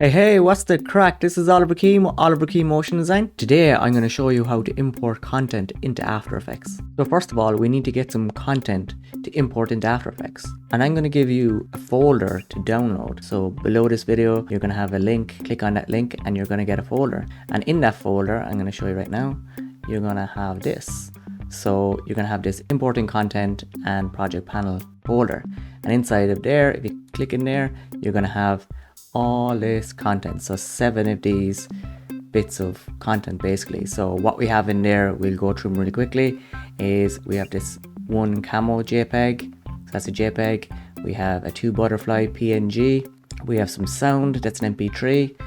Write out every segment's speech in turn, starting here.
Hey, what's the crack? This is Oliver Keane, Oliver Keane Motion Design. Today I'm going to show you how to import content into After Effects. So first of all, we need to get some content to import into After Effects. And I'm going to give you a folder to download. So below this video, you're going to have a link. Click on that link and you're going to get a folder. And in that folder, I'm going to show you right now, you're going to have this. So you're going to have this importing content and project panel folder. And inside of there, if you click in there, you're going to have all this content. So 7 of these bits of content basically. So what we have in there, we'll go through them really quickly, is we have this one camo JPEG. So that's a JPEG. We have a 2 butterfly PNG. We have some sound, that's an MP3.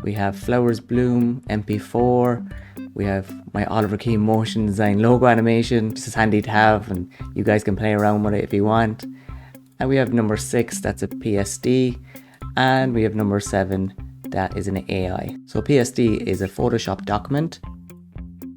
We have flowers bloom, MP4. We have my Oliver Keane Motion Design logo animation. This is handy to have and you guys can play around with it if you want. And we have number 6, that's a PSD. And we have number 7, that is an AI. So PSD is a Photoshop document,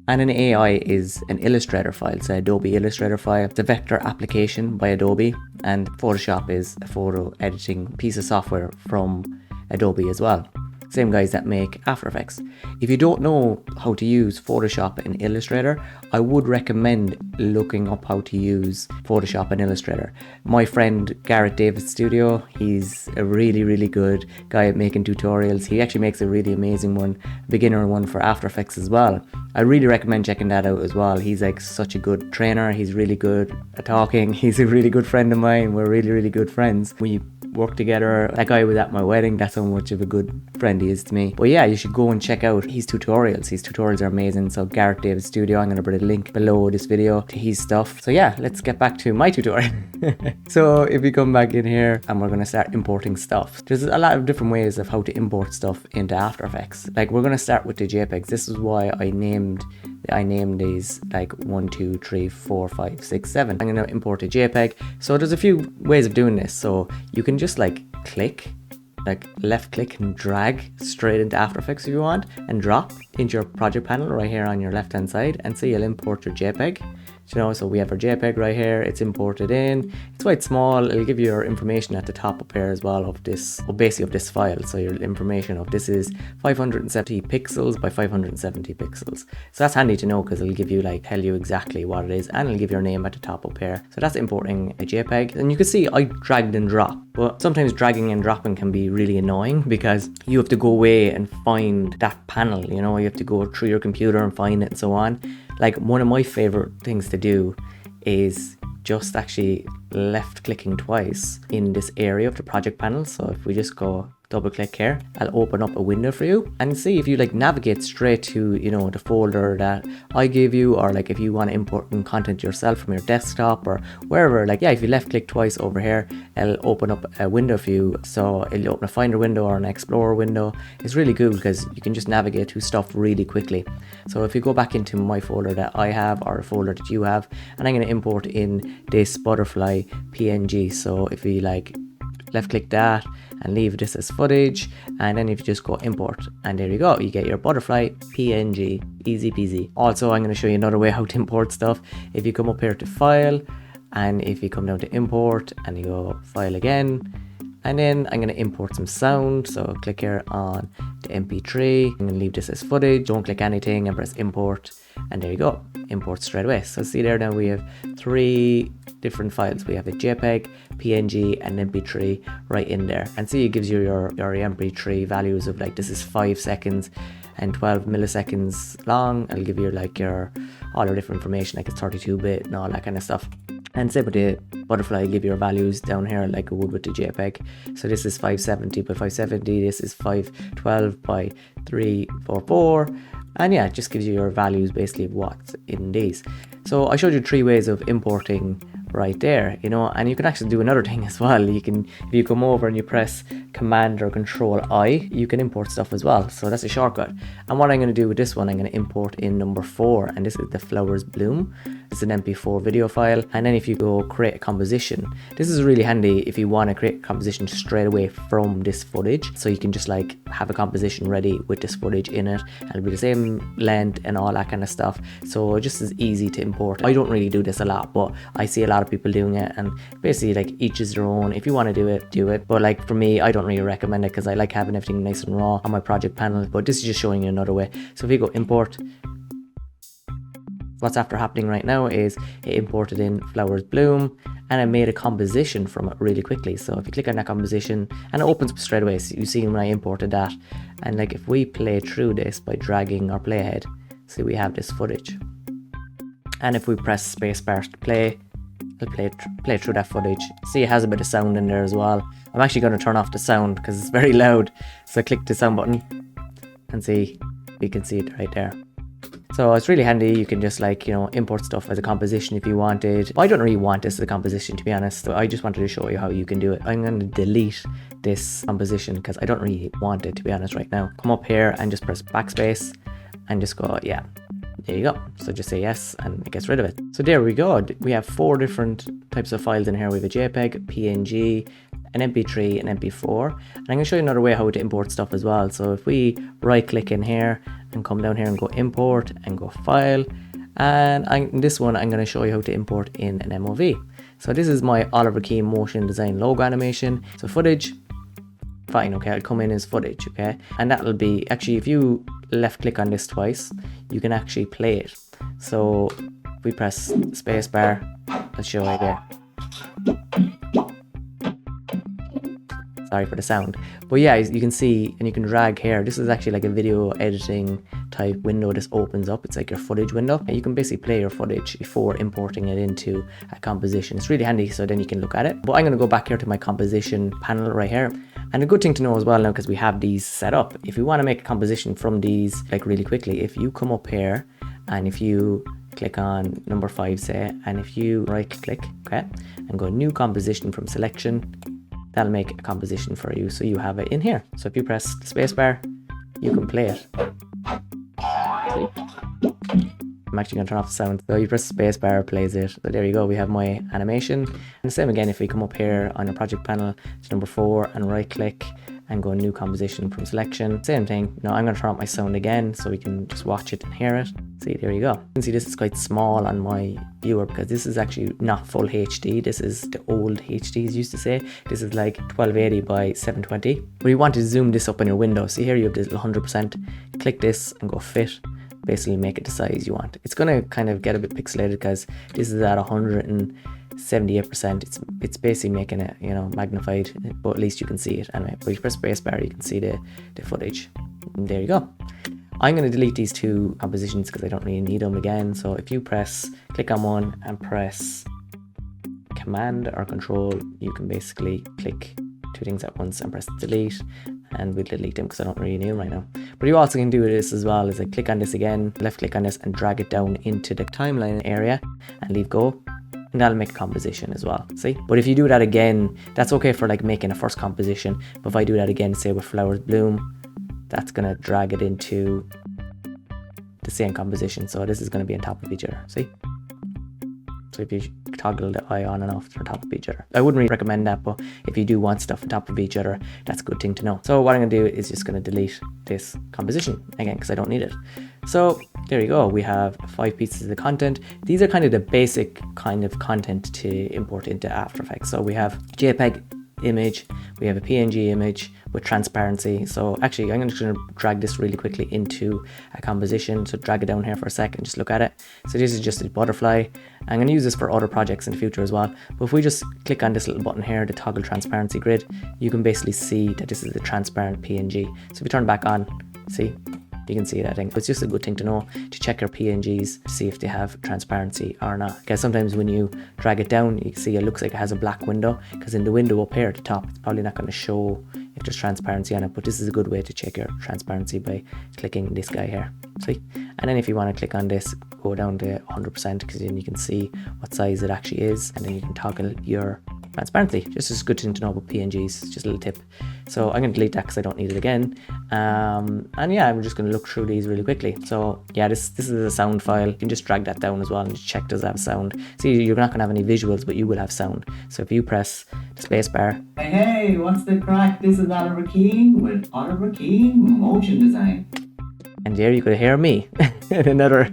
and an AI is an Illustrator file. It's an Adobe Illustrator file. It's a vector application by Adobe, and Photoshop is a photo editing piece of software from Adobe as well. Same guys that make After Effects. If you don't know how to use Photoshop and Illustrator, I would recommend looking up how to use Photoshop and Illustrator. My friend Garrett Davis Studio, he's a really good guy at making tutorials. He actually makes a really amazing one, beginner one for After Effects as well. I really recommend checking that out as well. He's like such a good trainer. He's really good at talking. He's a really good friend of mine. We're really good friends. We work together. That guy was at my wedding. That's how much of a good friend he is to me. But yeah, you should go and check out his tutorials. His tutorials are amazing. So Garrett Davis Studio, I'm going to put a link below this video to his stuff. So yeah, let's get back to my tutorial. So if we come back in here and we're going to start importing stuff. There's a lot of different ways of how to import stuff into After Effects. Like we're going to start with the JPEGs. This is why I named these like 1, 2, 3, 4, 5, 6, 7. I'm going to import a JPEG. So there's a few ways of doing this. So you can just like left click and drag straight into After Effects if you want, and drop into your project panel right here on your left hand side, and so you'll import your JPEG. So we have our JPEG right here, it's imported in, it's quite small. It'll give you your information at the top up here as well of this, basically of this file. So your information of this is 570 pixels by 570 pixels. So that's handy to know because it'll give you tell you exactly what it is, and it'll give your name at the top up here. So that's importing a JPEG, and you can see I dragged and dropped, but sometimes dragging and dropping can be really annoying because you have to go away and find that panel, you have to go through your computer and find it and so on. Like one of my favorite things to do is just actually left clicking twice in this area of the project panel. So if we just go double click here, I'll open up a window for you and see if you navigate straight to the folder that I gave you, or if you want to import content yourself from your desktop or wherever. If you left click twice over here, it'll open up a window for you. So it'll open a finder window or an explorer window. It's really good because you can just navigate to stuff really quickly. So if you go back into my folder that I have, or a folder that you have, and I'm going to import in this butterfly PNG. So if we left click that and leave this as footage, and then if you just go import, and there you go, you get your butterfly PNG, easy peasy. Also, I'm going to show you another way how to import stuff. If you come up here to file, and if you come down to import and you go file again, and then I'm going to import some sound. So click here on the MP3. I'm going to leave this as footage. Don't click anything and press import. And there you go. Import straight away. So see there now we have 3 different files. We have a JPEG, PNG and MP3 right in there. And see, it gives you your MP3 values of this is 5 seconds and 12 milliseconds long. It'll give you all your different information, it's 32-bit and all that kind of stuff. And same with the butterfly, give your values down here like it would with the JPEG. So this is 570 by 570, this is 512 by 344. And yeah, it just gives you your values basically of what's in these. So I showed you 3 ways of importing right there, and you can actually do another thing as well. You can, if you come over and you press Command or Control I, you can import stuff as well. So that's a shortcut. And what I'm going to do with this one, I'm going to import in number 4, and this is the flowers bloom. It's an MP4 video file. And then if you go create a composition, this is really handy if you want to create a composition straight away from this footage. So you can just have a composition ready with this footage in it, and it'll be the same length and all that kind of stuff. So just as easy to import. I don't really do this a lot, but I see a lot lot of people doing it, and basically like each is their own. If you want to do it, but like for me, I don't really recommend it because I like having everything nice and raw on my project panel. But this is just showing you another way. So if you go import, what's after happening right now is it imported in flowers bloom, and I made a composition from it really quickly. So if you click on that composition, and it opens up straight away. So you see when I imported that, and like if we play through this by dragging our playhead, see we have this footage. And if we press spacebar to play, it'll play through that footage. See, it has a bit of sound in there as well. I'm actually going to turn off the sound because it's very loud. So I click the sound button, and see, you can see it right there. So it's really handy. You can just like, you know, import stuff as a composition if you wanted. I don't really want this as a composition, to be honest. So I just wanted to show you how you can do it. I'm going to delete this composition because I don't really want it, to be honest, right now. Come up here and just press backspace and just go, yeah, there you go. So just say yes and it gets rid of it. So there we go. We have 4 different types of files in here. We have a JPEG, PNG, an MP3, an MP4. And I'm going to show you another way how to import stuff as well. So if we right click in here and come down here and go import and go file, and this one I'm going to show you how to import in an MOV. So this is my Oliver Keane motion design logo animation. So footage, fine, okay, I'll come in as footage, okay, and that'll be, actually if you left click on this twice, you can actually play it. So if we press spacebar, I'll show you there. Sorry for the sound, but yeah, you can see, and you can drag here. This is actually like a video editing type window. This opens up, it's like your footage window, and you can basically play your footage before importing it into a composition. It's really handy, so then you can look at it. But I'm going to go back here to my composition panel right here. And a good thing to know as well now, because we have these set up, if you want to make a composition from these like really quickly, if you come up here and if you click on number 5 say, and if you right click, okay, and go new composition from selection, that'll make a composition for you, so you have it in here. So if you press the spacebar, you can play it. I'm actually going to turn off the sound. So you press the spacebar, it plays it. So there you go, we have my animation. And the same again, if we come up here on the project panel to number 4 and right click and go new composition from selection, same thing. Now I'm going to turn off my sound again so we can just watch it and hear it. See, there you go. You can see this is quite small on my viewer because this is actually not full HD. This is the old HDs used to say. This is like 1280 by 720. But you want to zoom this up on your window. See here, you have this 100%. Click this and go fit. Basically make it the size you want. It's going to kind of get a bit pixelated because this is at 178%. It's basically making it, you know, magnified, but at least you can see it anyway. But if you press spacebar, you can see the footage. And there you go. I'm going to delete these 2 compositions because I don't really need them again. So if you click on one and press Command or Control, you can basically click 2 things at once and press delete, and we'll delete them because I don't really need them right now. But you also can do this as well, is click on this again, left click on this and drag it down into the timeline area and leave go. And that'll make a composition as well, see? But if you do that again, that's okay for like making a first composition. But if I do that again, say with flowers bloom, that's gonna drag it into the same composition. So this is gonna be on top of each other, see? So if you toggle the eye on and off, they're on top of each other. I wouldn't really recommend that, but if you do want stuff on top of each other, that's a good thing to know. So what I'm gonna do is just gonna delete this composition again, because I don't need it. So there you go, we have 5 pieces of content. These are kind of the basic kind of content to import into After Effects. So we have JPEG image, we have a PNG image with transparency. So actually I'm just going to drag this really quickly into a composition. So drag it down here for a second, just look at it. So this is just a butterfly. I'm going to use this for other projects in the future as well. But if we just click on this little button here, the toggle transparency grid, you can basically see that this is a transparent PNG. So if you turn it back on, see, you can see that thing. It's just a good thing to know to check your PNGs to see if they have transparency or not. Because sometimes when you drag it down, you can see it looks like it has a black window, because in the window up here at the top, it's probably not going to show if there's transparency on it. But this is a good way to check your transparency by clicking this guy here. See? And then if you want to click on this, go down to 100%, because then you can see what size it actually is, and then you can toggle your transparency. Just as good thing to know about PNGs, just a little tip. So I'm going to delete that because I don't need it again. And yeah, I'm just going to look through these really quickly. So yeah, this is a sound file. You can just drag that down as well and just check does it have sound. See, you're not going to have any visuals, but you will have sound. So if you press the space bar. Hey, what's the crack? This is Oliver Keane with Oliver Keane Motion Design. And there you could hear me in another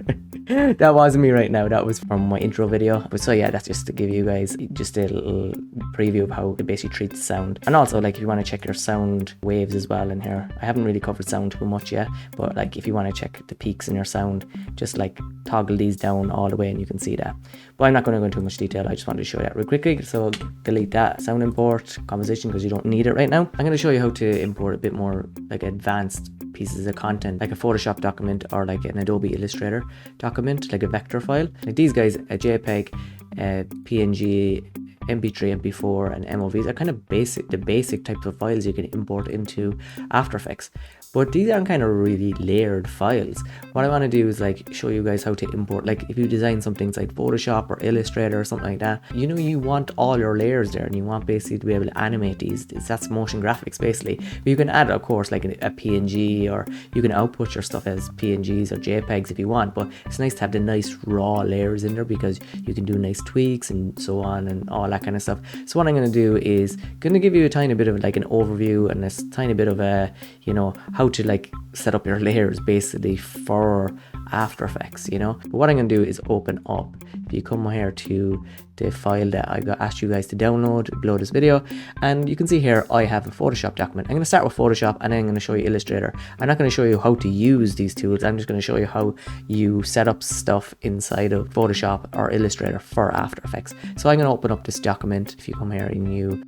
That wasn't me right now, that was from my intro video. But so yeah, that's just to give you guys just a little preview of how it basically treats sound. And also, like, if you want to check your sound waves as well in here, I haven't really covered sound too much yet, but like if you want to check the peaks in your sound, just like toggle these down all the way and you can see that. But I'm not going to go into too much detail, I just wanted to show you that real quickly. So delete that sound import composition because you don't need it right now. I'm going to show you how to import a bit more like advanced pieces of content, like a Photoshop document or like an Adobe Illustrator document, like a vector file. Like these guys, a JPEG, a PNG, MP3, MP4 and MOVs are kind of the basic types of files you can import into After Effects. But these aren't kind of really layered files. What I want to do is like show you guys how to import, like if you design something like Photoshop or Illustrator or something like that, you know, you want all your layers there and you want basically to be able to animate these. That's motion graphics basically. But you can add, of course, like a PNG, or you can output your stuff as PNGs or JPEGs if you want, but it's nice to have the nice raw layers in there because you can do nice tweaks and so on and all that kind of stuff. So what I'm going to do is going to give you a tiny bit of like an overview and a tiny bit of a, you know, how to like set up your layers basically for After Effects, you know. But what I'm going to do is open up, if you come here to the file that I asked you guys to download below this video, and you can see here I have a Photoshop document. I'm going to start with Photoshop and then I'm going to show you Illustrator. I'm not going to show you how to use these tools, I'm just going to show you how you set up stuff inside of Photoshop or Illustrator for After Effects. So I'm going to open up this document. If you come here and you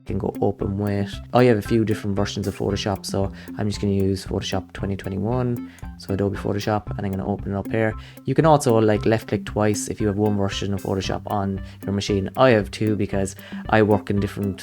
can go open with, I have a few different versions of Photoshop, so I'm just going to use Photoshop 2021, so Adobe Photoshop, and I'm going to open it up here. You can also like left click twice if you have one version of Photoshop on your machine. I have two because I work in different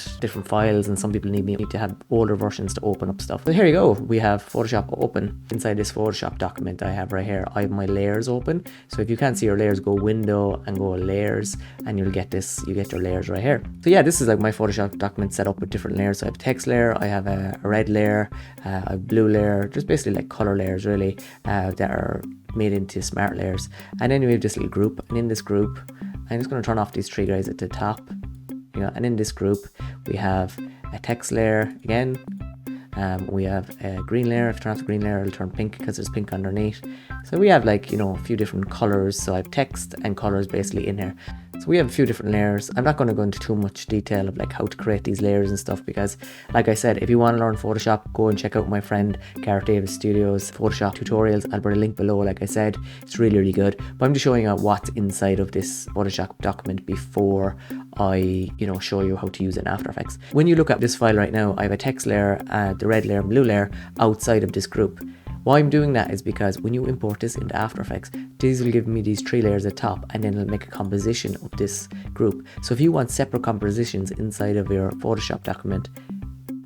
files and some people need me to have older versions to open up stuff. So here you go, we have Photoshop open. Inside this Photoshop document I have right here, I have my layers open. So if you can't see your layers, go window and go layers and you'll get this, you get your layers right here. So yeah, this is like my Photoshop document set up with different layers. So I have a text layer, I have a red layer, I have a blue layer, just basically like color layers really, that are made into smart layers. And then we have this little group, and in this group I'm just going to turn off these three guys at the top, you know, and in this group we have a text layer again. We have a green layer. If I turn off the green layer, it'll turn pink because there's pink underneath. So we have like, you know, a few different colors. So I have text and colors basically in here. So we have a few different layers. I'm not going to go into too much detail of like how to create these layers and stuff because, like I said, if you want to learn Photoshop, go and check out my friend Gareth Davis Studios Photoshop tutorials. I'll put a link below. Like I said, it's really, really good. But I'm just showing you what's inside of this Photoshop document before I, you know, show you how to use it in After Effects. When you look at this file right now, I have a text layer, the red layer and blue layer outside of this group. Why I'm doing that is because when you import this into After Effects, these will give me these three layers at top and then it'll make a composition of this group. So if you want separate compositions inside of your Photoshop document,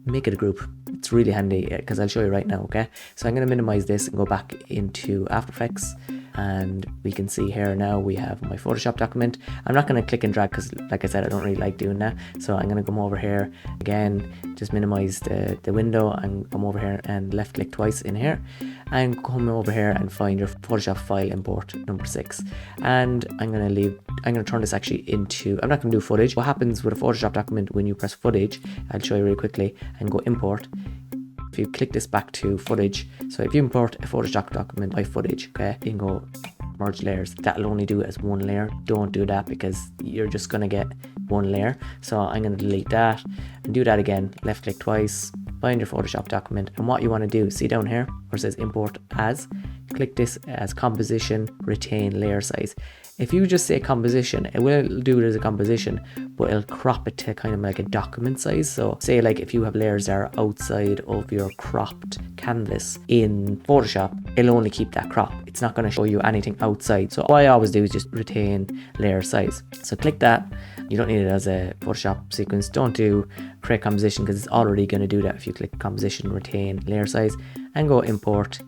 make it a group. It's really handy because I'll show you right now, okay? So I'm going to minimize this and go back into After Effects. And we can see here now we have my Photoshop document. I'm not going to click and drag because, like I said, I don't really like doing that. So I'm going to come over here again, just minimize the window and come over here and left click twice in here and come over here and find your Photoshop file import number 6. And I'm going to turn this actually into, I'm not going to do footage. What happens with a Photoshop document when you press footage, I'll show you really quickly, and go import. If you click this back to footage, so if you import a Photoshop document by footage, okay, you can go merge layers. That'll only do it as one layer. Don't do that because you're just gonna get one layer. So I'm gonna delete that and do that again. Left click twice, find your Photoshop document, and what you want to do, see down here where it says import as, click this as composition, retain layer size. If you just say composition, it will do it as a composition, but it'll crop it to kind of like a document size. So say like if you have layers that are outside of your cropped canvas in Photoshop, it'll only keep that crop. It's not going to show you anything outside. So all I always do is just retain layer size. So click that. You don't need it as a Photoshop sequence. Don't do create composition because it's already going to do that if you click composition, retain layer size, and go import.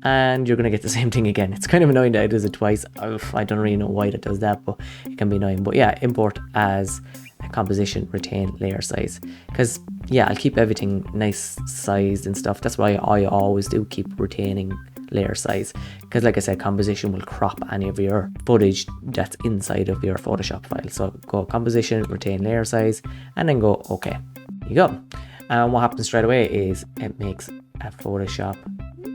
And you're going to get the same thing again. It's kind of annoying that it does it twice. I don't really know why that does that, but it can be annoying. But yeah, import as a composition, retain layer size. Because yeah, I'll keep everything nice sized and stuff. That's why I always do keep retaining layer size. Because like I said, composition will crop any of your footage that's inside of your Photoshop file. So go composition, retain layer size, and then go okay. There you go. And what happens straight away is it makes a Photoshop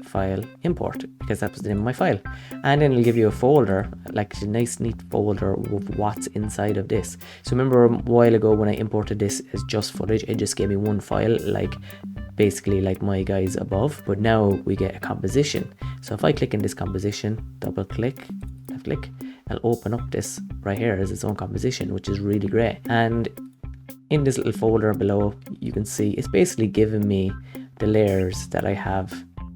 file, import, because that was the name of my file. And then it'll give you a folder, like a nice neat folder with what's inside of this. So remember a while ago when I imported this as just footage, it just gave me one file, like basically like my guys above, but now we get a composition. So if I click in this composition, double click, left click, I'll open up this right here as its own composition, which is really great. And in this little folder below, you can see it's basically giving me the layers that I have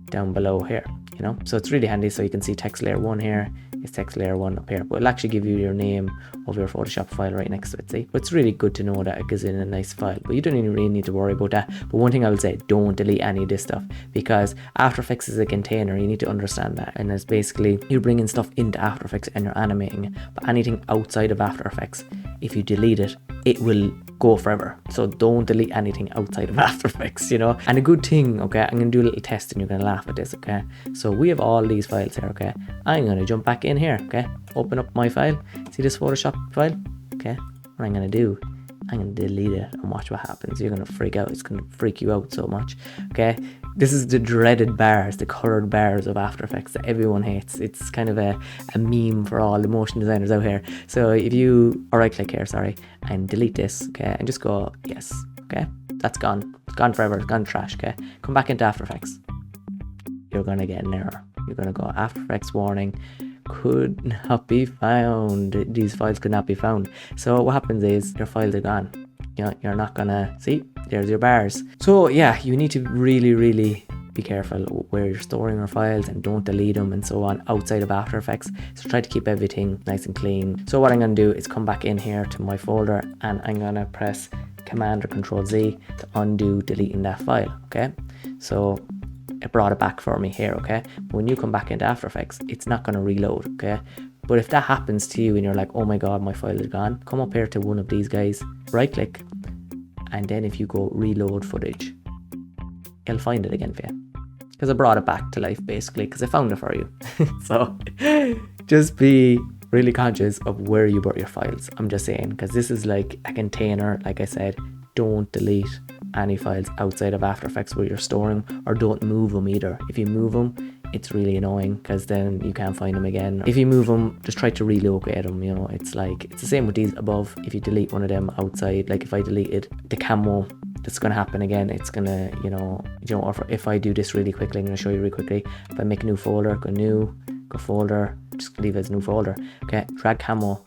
down below here, you know, so it's really handy. So you can see text layer 1 here, it's text layer 1 up here, but it'll actually give you your name of your Photoshop file right next to it. See, but it's really good to know that it goes in a nice file, but you don't even really need to worry about that. But one thing I will say, don't delete any of this stuff, because After Effects is a container. You need to understand that, and it's basically you're bringing stuff into After Effects and you're animating it. But anything outside of After Effects, if you delete it, it will go forever. So don't delete anything outside of After Effects, you know. And a good thing, okay, I'm gonna do a little test and you're gonna laugh at this, okay. So we have all these files here, okay. I'm gonna jump back in here, okay. Open up my file, see this Photoshop file, okay. What I'm gonna do, I'm gonna delete it and watch what happens. You're gonna freak out. It's gonna freak you out so much, okay. This is the dreaded bars, the colored bars of After Effects that everyone hates. It's kind of a meme for all the motion designers out here. So if you right click here, sorry, and delete this, okay, and just go yes, okay, that's gone. It's gone forever. It's gone trash, okay. Come back into After Effects. You're gonna get an error. You're gonna go After Effects warning, could not be found. These files could not be found. So what happens is your files are gone. You know, you're not gonna see, there's your bars. So yeah, you need to really be careful where you're storing your files and don't delete them and so on outside of After Effects. So try to keep everything nice and clean. So what I'm gonna do is come back in here to my folder and I'm gonna press Command or Control Z to undo deleting that file, okay? So it brought it back for me here, okay? But when you come back into After Effects, it's not gonna reload, okay? But if that happens to you and you're like, oh my god, my file is gone, come up here to one of these guys, right click, and then if you go reload footage, it'll find it again for you. Because I brought it back to life basically, because I found it for you. So just be really conscious of where you put your files. I'm just saying, because this is like a container. Like I said, don't delete any files outside of After Effects where you're storing, or don't move them either. If you move them, it's really annoying because then you can't find them again. If you move them, just try to relocate them, you know. It's like, it's the same with these above. If you delete one of them outside, like if I deleted the camo, that's going to happen again. It's going to, you know, if I do this really quickly, I'm going to show you really quickly. If I make a new folder, go new, go folder, just leave it as new folder, okay. Drag camo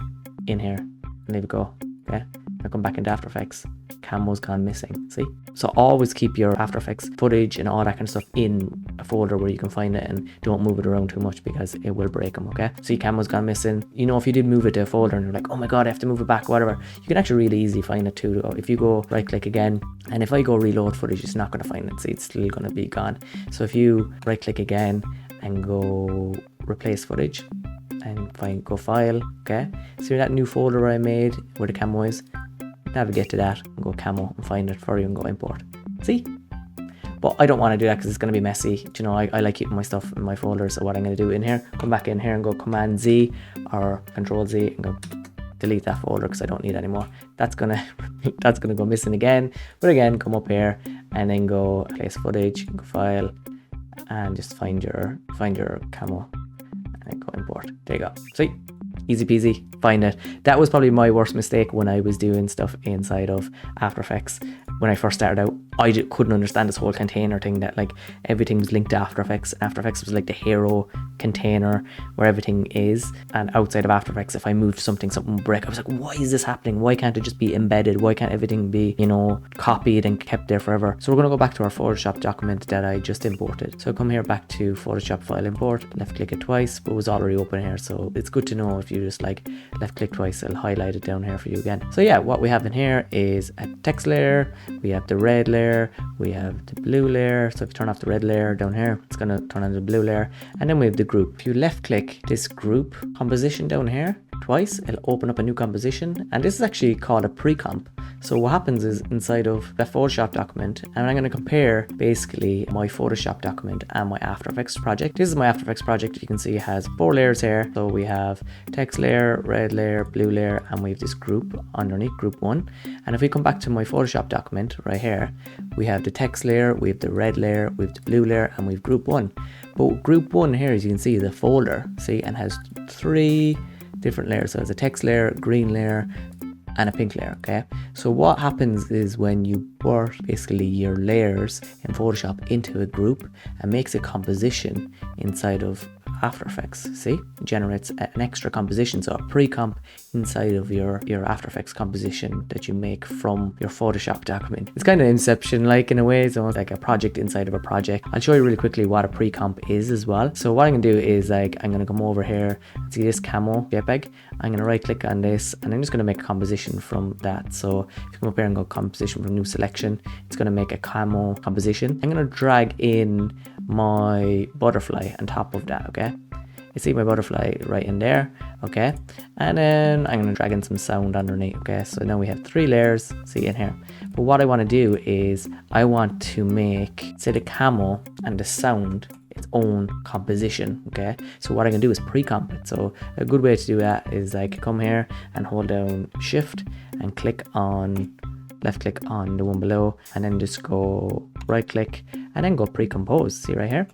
in here and leave it go, okay. Now come back into After Effects, camo's gone missing, see? So always keep your After Effects footage and all that kind of stuff in a folder where you can find it, and don't move it around too much because it will break them, okay? See, camo's gone missing. You know, if you did move it to a folder and you're like, oh my god, I have to move it back, whatever, you can actually really easily find it too. If you go right click again, and if I go reload footage, it's not going to find it, see, it's still going to be gone. So if you right click again and go replace footage and go file, okay? See that new folder I made where the camo is? Navigate to that and go camo and find it for you and go import. See? But I don't want to do that because it's going to be messy. You know, I like keeping my stuff in my folder. So what I'm going to do in here, come back in here and go Command Z or Control Z and go delete that folder because I don't need it anymore. That's gonna go missing again. But again, come up here and then go place footage, go file, and just find your camo and then go import. There you go. See? Easy peasy, find it. That was probably my worst mistake when I was doing stuff inside of After Effects. When I first started out, I couldn't understand this whole container thing, that like everything was linked to After Effects. After Effects was like the hero container where everything is, and outside of After Effects, if I moved something would break. I was like, why is this happening? Why can't it just be embedded? Why can't everything be, you know, copied and kept there forever? So we're going to go back to our Photoshop document that I just imported. So come here back to Photoshop file import, left click it twice, but it was already open here. So it's good to know if you just like left click twice, it'll highlight it down here for you again. So yeah, what we have in here is a text layer, we have the red layer, we have the blue layer. So if you turn off the red layer down here, it's going to turn on the blue layer, and then we have the group. If you left click this group composition down here twice, it'll open up a new composition, and this is actually called a pre-comp. So what happens is inside of that Photoshop document, and I'm going to compare basically my Photoshop document and my After Effects project. This is my After Effects project. You can see it has 4 layers here. So we have text layer, red layer, blue layer, and we have this group underneath, group 1. And if we come back to my Photoshop document right here, we have the text layer, we have the red layer, we have the blue layer, and we have group 1. But group 1 here, as you can see, is a folder, see, and has 3 different layers. So it's a text layer, green layer, and a pink layer. Okay, so what happens is when you put basically your layers in Photoshop into a group and makes a composition inside of After Effects, see, it generates an extra composition, so a pre-comp inside of your After Effects composition that you make from your Photoshop document. It's kind of Inception like in a way, so it's like a project inside of a project. I'll show you really quickly what a pre-comp is as well. So what I'm gonna do is like I'm gonna come over here and see this camo JPEG. I'm gonna right click on this and I'm just gonna make a composition from that. So if you come up here and go composition from new selection, it's gonna make a camo composition. I'm gonna drag in my butterfly on top of that. Okay, you see my butterfly right in there. Okay, and then I'm going to drag in some sound underneath. Okay, so now we have 3 layers, see in here. But what I want to do is I want to make, say, the camo and the sound its own composition. Okay, so what I can do is pre-comp it. So a good way to do that is I can come here and hold down shift and click on, left click on the one below, and then just go right click and then go pre-compose, see right here.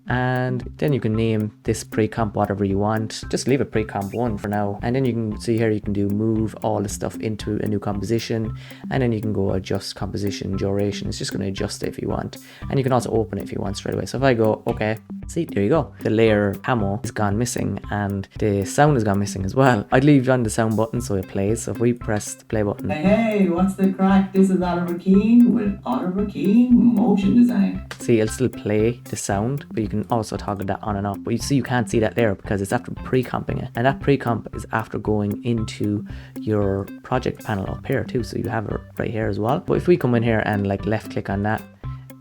And then you can name this pre-comp whatever you want. Just leave it pre-comp 1 for now. And then you can see here you can do move all the stuff into a new composition, and then you can go adjust composition duration. It's just going to adjust it if you want, and you can also open it if you want straight away. So if I go okay, see, there you go, the layer camo is gone missing and the sound has gone missing as well. I'd leave on the sound button so it plays. So if we press the play button, Hey, what's the crack? This is Oliver Keane with Oliver Keane Motion Design. see, it'll still play the sound, but you can also toggle that on and off. But you see you can't see that there because it's after pre-comping it, and that pre-comp is after going into your project panel up here too, so you have it right here as well. But if we come in here and like left click on that,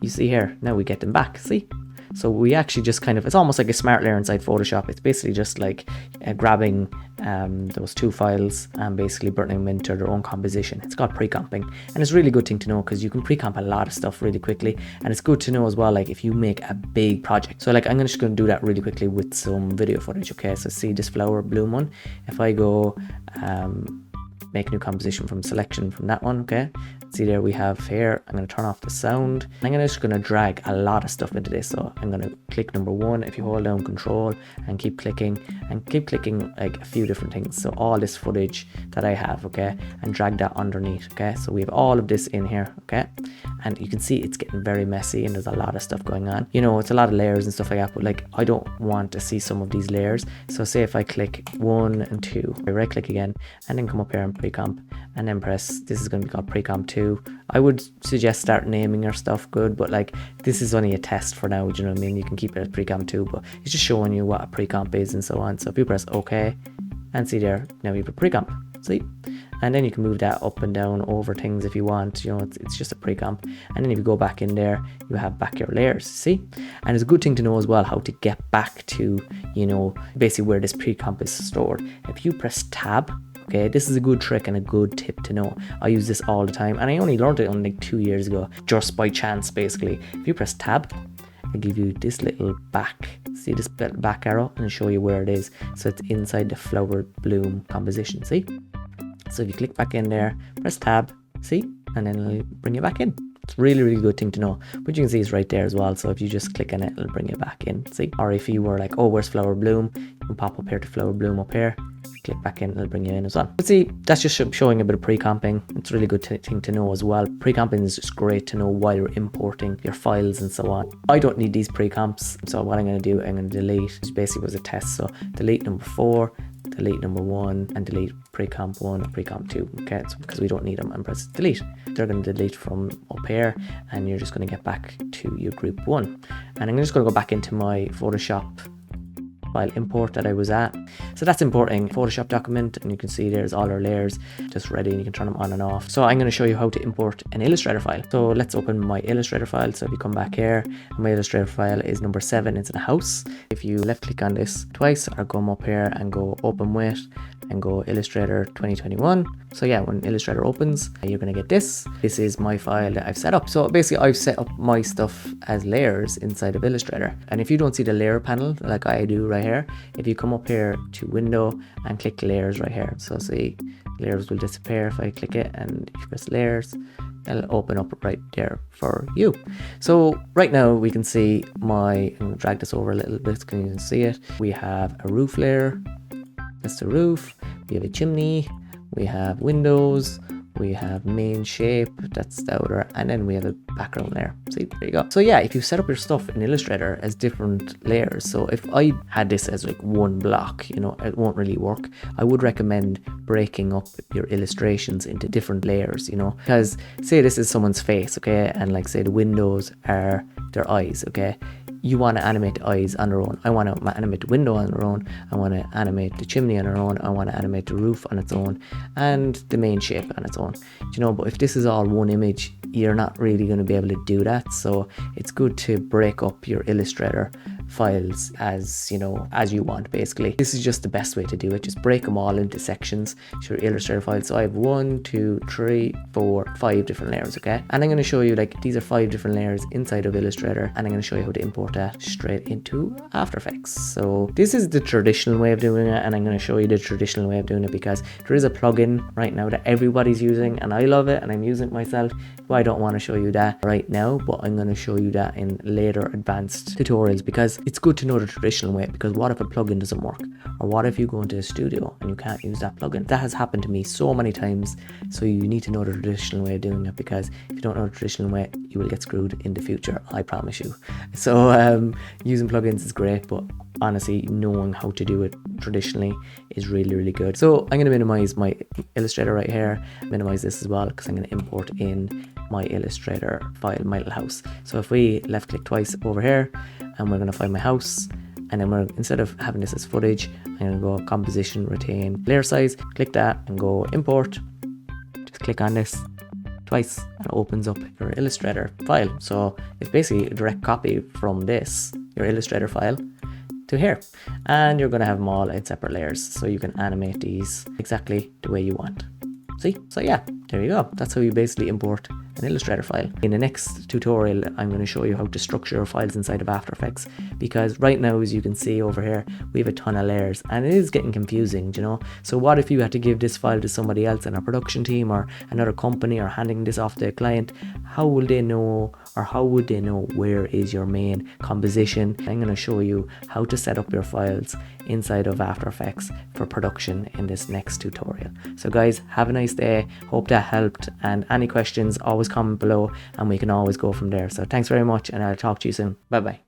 you see here, now we get them back, see? So we actually just kind of, it's almost like a smart layer inside Photoshop. It's basically just like grabbing those 2 files and basically burning them into their own composition. It's called pre-comping, and it's a really good thing to know because you can pre-comp a lot of stuff really quickly, and it's good to know as well, like if you make a big project. So like I'm just going to do that really quickly with some video footage. Okay, so see this flower bloom one. If I go make a new composition from selection from that one, okay, see there we have here, I'm going to turn off the sound. I'm just going to drag a lot of stuff into this. So I'm going to click number 1. If you hold down control and keep clicking like a few different things, so all this footage that I have, okay, and drag that underneath. Okay, so we have all of this in here. Okay, and you can see it's getting very messy and there's a lot of stuff going on, you know, it's a lot of layers and stuff like that, but like I don't want to see some of these layers. So say if I click 1 and 2, I right click again and then come up here and pre-comp and then press, this is going to be called pre-comp 2. I would suggest start naming your stuff good, but like this is only a test for now, do you know what I mean? You can keep it as pre-comp 2, but it's just showing you what a pre-comp is and so on. So if you press OK and see there, now you have a pre-comp, see? And then you can move that up and down over things if you want, you know, it's just a pre-comp. And then if you go back in there, you have back your layers, see? And it's a good thing to know as well how to get back to, you know, basically where this pre-comp is stored. If you press tab, okay, this is a good trick and a good tip to know. I use this all the time, and I only learned it only like 2 years ago, just by chance basically. If you press tab, I give you this little back, see this back arrow, and show you where it is. So it's inside the flower bloom composition, see? So if you click back in there, press tab, see, and then it'll bring you back in. It's really, really good thing to know. But you can see it's right there as well. So if you just click on it, it'll bring you back in, see? Or if you were like, oh, where's flower bloom? You can pop up here to flower bloom up here. Click back in, it'll bring you in as well. But see, that's just showing a bit of pre-comping. It's a really good thing to know as well. Pre-comping is just great to know while you're importing your files and so on. I don't need these pre-comps, so what I'm going to do, I'm going to delete. It basically was a test, so delete number 4, delete number 1, and delete pre-comp 1 and pre-comp 2. Okay, so because we don't need them, and press delete. They're going to delete from up here, and you're just going to get back to your group 1. And I'm just going to go back into my Photoshop file import that I was at. So that's importing a Photoshop document, and you can see there's all our layers just ready, and you can turn them on and off. So I'm going to show you how to import an Illustrator file. So let's open my Illustrator file. So if you come back here, my Illustrator file is number 7. It's in a house. If you left click on this twice or come up here and go open with and go Illustrator 2021. So yeah, when Illustrator opens, you're going to get this. This is my file that I've set up. So basically I've set up my stuff as layers inside of Illustrator. And if you don't see the layer panel like I do right here, if you come up here to window and click layers right here. So see, layers will disappear if I click it, and if you press layers, it'll open up right there for you. So right now we can see I'm going to drag this over a little bit so you can see it. We have a roof layer. That's the roof. We have a chimney, we have windows, we have main shape, that's the outer, and then we have a background layer. See, there you go. So yeah, if you set up your stuff in Illustrator as different layers, so if I had this as like one block, you know, it won't really work. I would recommend breaking up your illustrations into different layers, you know, because say this is someone's face, okay, and like say the windows are their eyes, okay. You want to animate the eyes on their own. I want to animate the window on their own. I want to animate the chimney on their own. I want to animate the roof on its own and the main shape on its own. You know, but if this is all one image, you're not really going to be able to do that. So it's good to break up your Illustrator files as, you know, as you want basically. This is just the best way to do it. Just break them all into sections. Your Illustrator files. So I have 1, 2, 3, 4, 5 different layers, okay? And I'm going to show you, like, these are 5 different layers inside of Illustrator, and I'm going to show you how to import that straight into After Effects. So this is the traditional way of doing it, and I'm going to show you the traditional way of doing it because there is a plugin right now that everybody's using, and I love it and I'm using it myself, but I don't want to show you that right now, but I'm going to show you that in later advanced tutorials because it's good to know the traditional way. Because what if a plugin doesn't work, or what if you go into a studio and you can't use that plugin? That has happened to me so many times. So you need to know the traditional way of doing it, because if you don't know the traditional way, you will get screwed in the future, I promise you. So using plugins is great, but honestly knowing how to do it traditionally is really, really good. So I'm going to minimize my Illustrator right here, minimize this as well, because I'm going to import in my Illustrator file, my little house. So if we left click twice over here, and we're going to find my house, and then we're, instead of having this as footage, I'm going to go composition, retain layer size, click that and go import. Just click on this twice and it opens up your Illustrator file. So it's basically a direct copy from this, your Illustrator file, to here, and you're going to have them all in separate layers, so you can animate these exactly the way you want. See? So yeah, there you go. That's how you basically import an Illustrator file. In the next tutorial, I'm going to show you how to structure your files inside of After Effects, because right now, as you can see over here, we have a ton of layers and it is getting confusing, you know. So what if you had to give this file to somebody else in a production team or another company, or handing this off to a client? How will they know, or how would they know where is your main composition? I'm going to show you how to set up your files inside of After Effects for production in this next tutorial. So guys, have a nice day. Hope that helped, and any questions, always comment below and we can always go from there. So thanks very much, and I'll talk to you soon. Bye bye.